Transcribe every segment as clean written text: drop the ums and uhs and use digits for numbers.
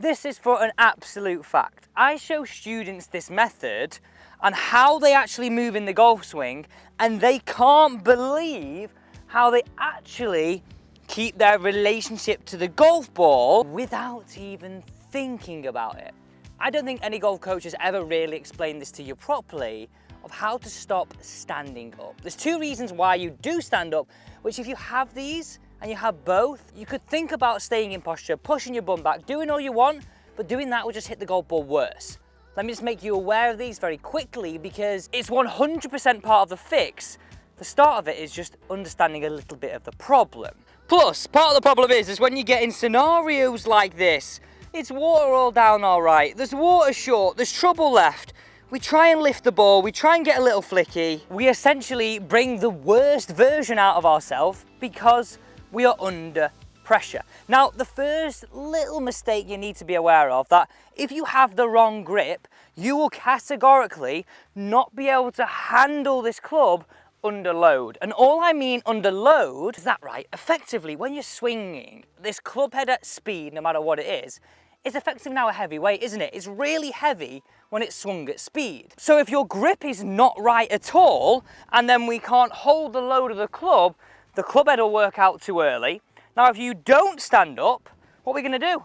This is for an absolute fact. I show students this method and how they actually move in the golf swing, and they can't believe how they actually keep their relationship to the golf ball without even thinking about it. I don't think any golf coach has ever really explained this to you properly, of how to stop standing up. There's two reasons why you do stand up, which if you have these and you have both, you could think about staying in posture, pushing your bum back, doing all you want, but doing that will just hit the golf ball worse. Let me just make you aware of these very quickly, because it's 100% part of the fix. The start of it is just understanding a little bit of the problem. Plus, part of the problem is when you get in scenarios like this, it's water all down all right, there's water short, there's trouble left. We try and lift the ball, we try and get a little flicky. We essentially bring the worst version out of ourselves because we are under pressure. Now, the first little mistake you need to be aware of, that if you have the wrong grip, you will categorically not be able to handle this club under load. And all I mean under load, is that right? Effectively, when you're swinging this club head at speed, no matter what it is, it's effectively now a heavy weight, isn't it? It's really heavy when it's swung at speed. So if your grip is not right at all, and then we can't hold the load of the club head will work out too early. Now, if you don't stand up, what are we gonna do?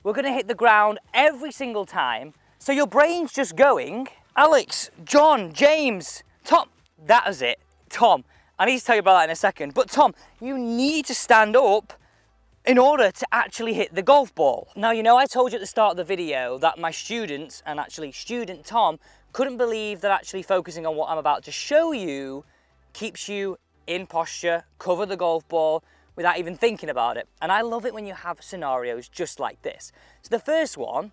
We're gonna hit the ground every single time. So your brain's just going, Alex, John, James, Tom, that is it. Tom, I need to tell you about that in a second. But Tom, you need to stand up in order to actually hit the golf ball. Now, you know, I told you at the start of the video that my students, and actually student Tom, couldn't believe that actually focusing on what I'm about to show you keeps you in posture, cover the golf ball without even thinking about it. And I love it when you have scenarios just like this. So the first one,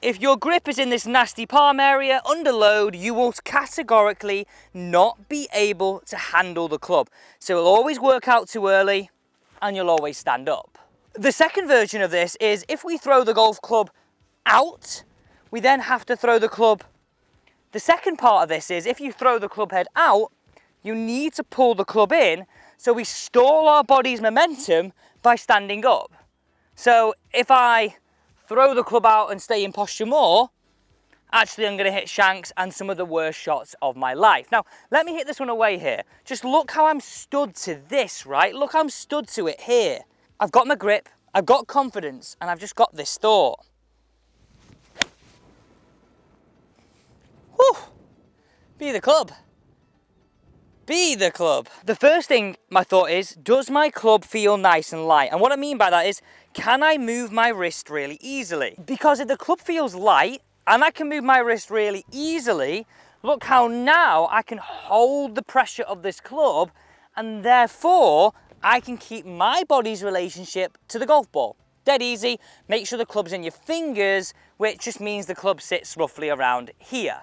if your grip is in this nasty palm area under load, you will categorically not be able to handle the club. So it'll always work out too early and you'll always stand up. The second version of this is if we throw the golf club out, we then have to throw the club. The second part of this is if you throw the club head out, you need to pull the club in, so we stall our body's momentum by standing up. So if I throw the club out and stay in posture more, actually I'm gonna hit shanks and some of the worst shots of my life. Now, let me hit this one away here. Just look how I'm stood to this, right? Look how I'm stood to it here. I've got my grip, I've got confidence, and I've just got this thought. Whew, be the club. Be the club. The first thing my thought is, does my club feel nice and light? And what I mean by that is, can I move my wrist really easily? Because if the club feels light, and I can move my wrist really easily, look how now I can hold the pressure of this club, and therefore I can keep my body's relationship to the golf ball. Dead easy. Make sure the club's in your fingers, which just means the club sits roughly around here.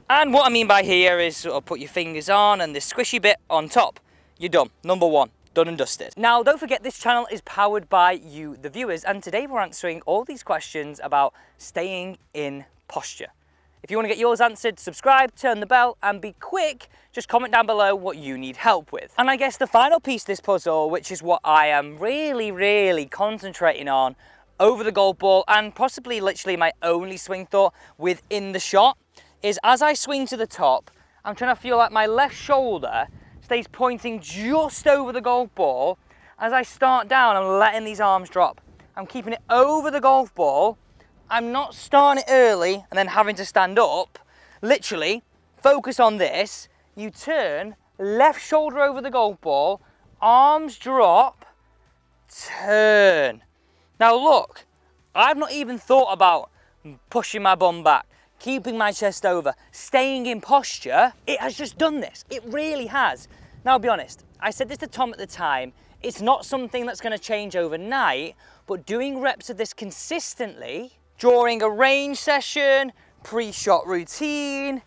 And what I mean by here is sort of put your fingers on and this squishy bit on top. You're done. Number one, done and dusted. Now, don't forget this channel is powered by you, the viewers, and today we're answering all these questions about staying in posture. If you want to get yours answered, subscribe, turn the bell, and be quick. Just comment down below what you need help with. And I guess the final piece of this puzzle, which is what I am really concentrating on over the golf ball, and possibly literally my only swing thought within the shot, is as I swing to the top, I'm trying to feel like my left shoulder stays pointing just over the golf ball. As I start down, I'm letting these arms drop. I'm keeping it over the golf ball. I'm not starting it early and then having to stand up. Literally, focus on this. You turn, left shoulder over the golf ball, arms drop, turn. Now look, I've not even thought about pushing my bum back, keeping my chest over, staying in posture. It has just done this. It really has. Now, I'll be honest, I said this to Tom at the time, it's not something that's gonna change overnight, but doing reps of this consistently, during a range session, pre-shot routine,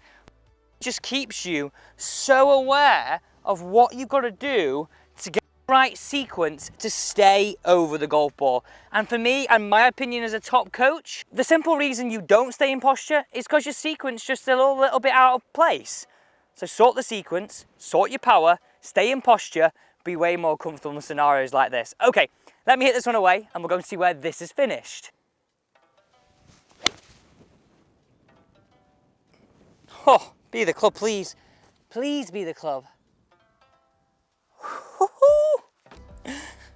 just keeps you so aware of what you've got to do to get the right sequence to stay over the golf ball. And for me, and my opinion as a top coach, the simple reason you don't stay in posture is because your sequence just a little bit out of place. So sort the sequence, sort your power, stay in posture, be way more comfortable in scenarios like this. Okay, let me hit this one away and we're going to see where this is finished. Oh, be the club, please. Please be the club.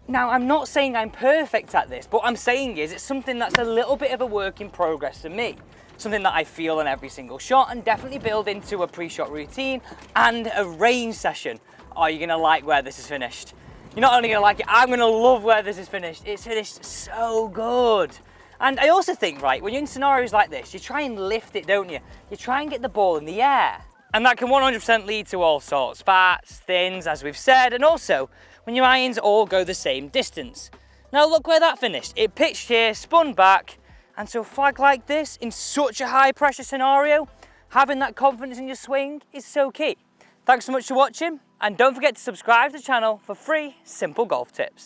Now, I'm not saying I'm perfect at this, but what I'm saying is it's something that's a little bit of a work in progress for me. Something that I feel on every single shot and definitely build into a pre-shot routine and a range session. Are you gonna like where this is finished? You're not only gonna like it, I'm gonna love where this is finished. It's finished so good. And I also think, right, when you're in scenarios like this, you try and lift it, don't you? You try and get the ball in the air. And that can 100% lead to all sorts, fats, thins, as we've said, and also when your irons all go the same distance. Now look where that finished. It pitched here, spun back, and so a flag like this, in such a high pressure scenario, having that confidence in your swing is so key. Thanks so much for watching, and don't forget to subscribe to the channel for free, simple golf tips.